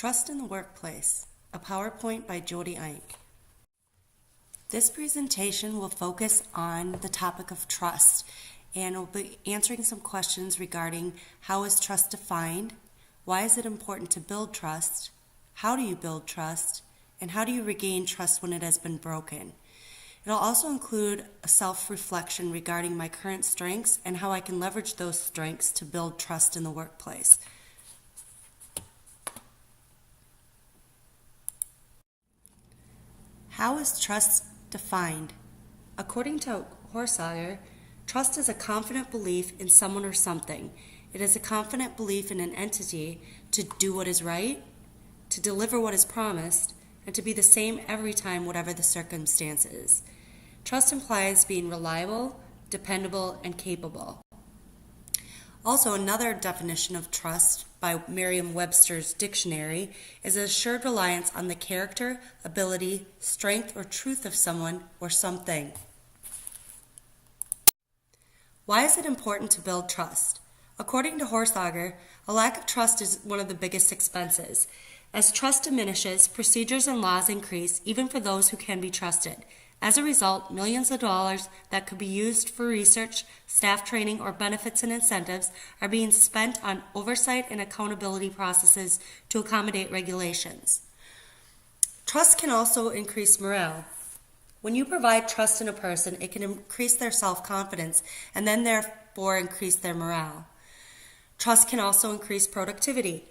Trust in the Workplace, a PowerPoint by Jody Ike. This presentation will focus on the topic of trust, and we'll be answering some questions regarding how is trust defined, why is it important to build trust, how do you build trust, and how do you regain trust when it has been broken. It'll also include a self-reflection regarding my current strengths and how I can leverage those strengths to build trust in the workplace. How is trust defined? According to Horsager, trust is a confident belief in someone or something. It is a confident belief in an entity to do what is right, to deliver what is promised, and to be the same every time, whatever the circumstances. Trust implies being reliable, dependable, and capable. Also, another definition of trust by Merriam-Webster's dictionary is an assured reliance on the character, ability, strength, or truth of someone or something. Why is it important to build trust? According to Horsager, a lack of trust is one of the biggest expenses. As trust diminishes, procedures and laws increase, even for those who can be trusted. As a result, millions of dollars that could be used for research, staff training, or benefits and incentives are being spent on oversight and accountability processes to accommodate regulations. Trust can also increase morale. When you provide trust in a person, it can increase their self-confidence and then therefore increase their morale. Trust can also increase productivity.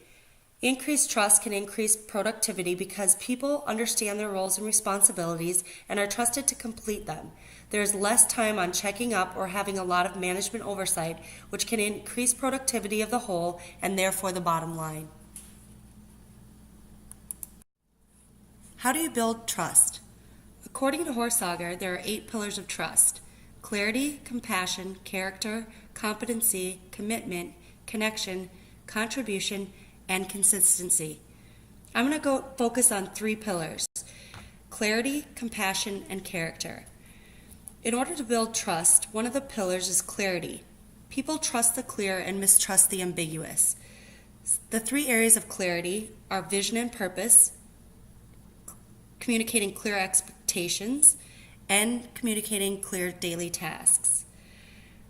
Increased trust can increase productivity because people understand their roles and responsibilities and are trusted to complete them. There is less time on checking up or having a lot of management oversight, which can increase productivity of the whole and therefore the bottom line. How do you build trust? According to Horsager, there are 8 pillars of trust: clarity, compassion, character, competency, commitment, connection, contribution, and consistency. I'm going to go focus on 3 pillars: clarity, compassion, and character. In order to build trust, one of the pillars is clarity. People trust the clear and mistrust the ambiguous. The 3 areas of clarity are vision and purpose, communicating clear expectations, and communicating clear daily tasks.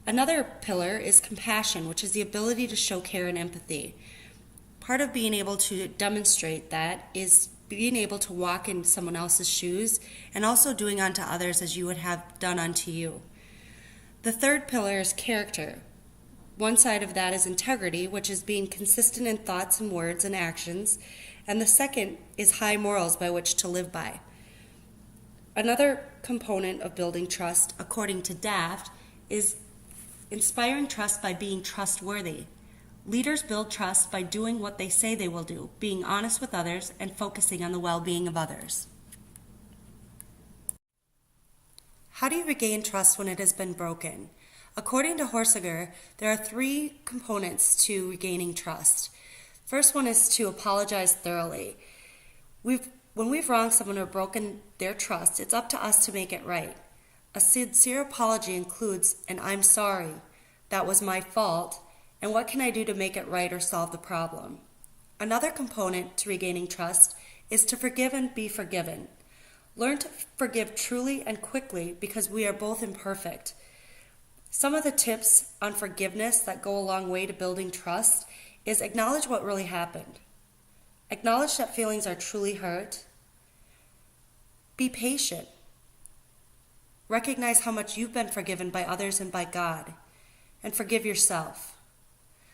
Another pillar is compassion, which is the ability to show care and empathy. Part of being able to demonstrate that is being able to walk in someone else's shoes and also doing unto others as you would have done unto you. The 3rd pillar is character. One side of that is integrity, which is being consistent in thoughts and words and actions, and the second is high morals by which to live by. Another component of building trust, according to Daft, is inspiring trust by being trustworthy. Leaders build trust by doing what they say they will do, being honest with others, and focusing on the well-being of others. How do you regain trust when it has been broken? According to Horsager, there are 3 components to regaining trust. First one is to apologize thoroughly. When we've wronged someone or broken their trust, it's up to us to make it right. A sincere apology includes an "I'm sorry, that was my fault," and what can I do to make it right or solve the problem? Another component to regaining trust is to forgive and be forgiven. Learn to forgive truly and quickly because we are both imperfect. Some of the tips on forgiveness that go a long way to building trust is acknowledge what really happened. Acknowledge that feelings are truly hurt. Be patient. Recognize how much you've been forgiven by others and by God, and forgive yourself.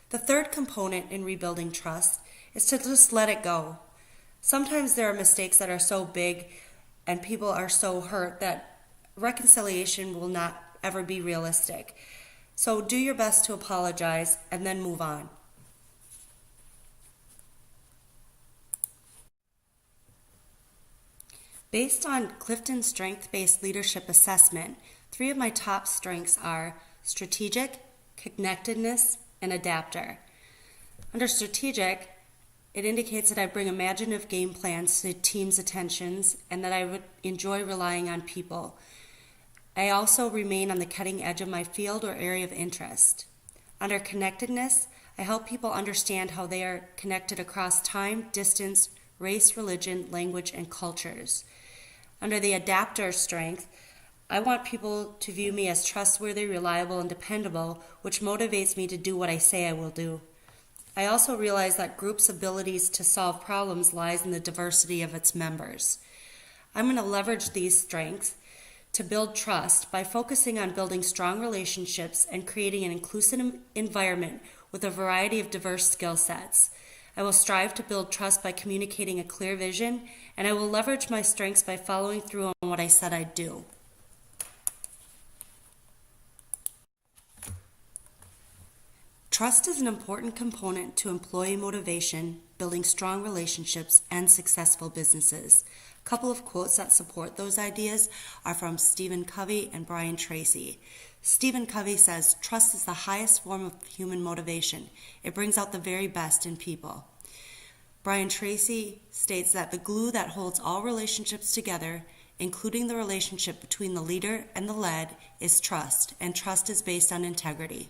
The 3rd component in rebuilding trust is to just let it go. Sometimes there are mistakes that are so big and people are so hurt that reconciliation will not ever be realistic. So do your best to apologize and then move on. Based on Clifton's Strength-Based Leadership Assessment, 3 of my top strengths are strategic, connectedness, and adapter. Under strategic, it indicates that I bring imaginative game plans to teams' attentions and that I would enjoy relying on people. I also remain on the cutting edge of my field or area of interest. Under connectedness, I help people understand how they are connected across time, distance, race, religion, language, and cultures. Under the adapter strength, I want people to view me as trustworthy, reliable, and dependable, which motivates me to do what I say I will do. I also realize that groups' abilities to solve problems lies in the diversity of its members. I'm going to leverage these strengths to build trust by focusing on building strong relationships and creating an inclusive environment with a variety of diverse skill sets. I will strive to build trust by communicating a clear vision, and I will leverage my strengths by following through on what I said I'd do. Trust is an important component to employee motivation, building strong relationships, and successful businesses. A couple of quotes that support those ideas are from Stephen Covey and Brian Tracy. Stephen Covey says, "Trust is the highest form of human motivation. It brings out the very best in people." Brian Tracy states that the glue that holds all relationships together, including the relationship between the leader and the led, is trust, and trust is based on integrity.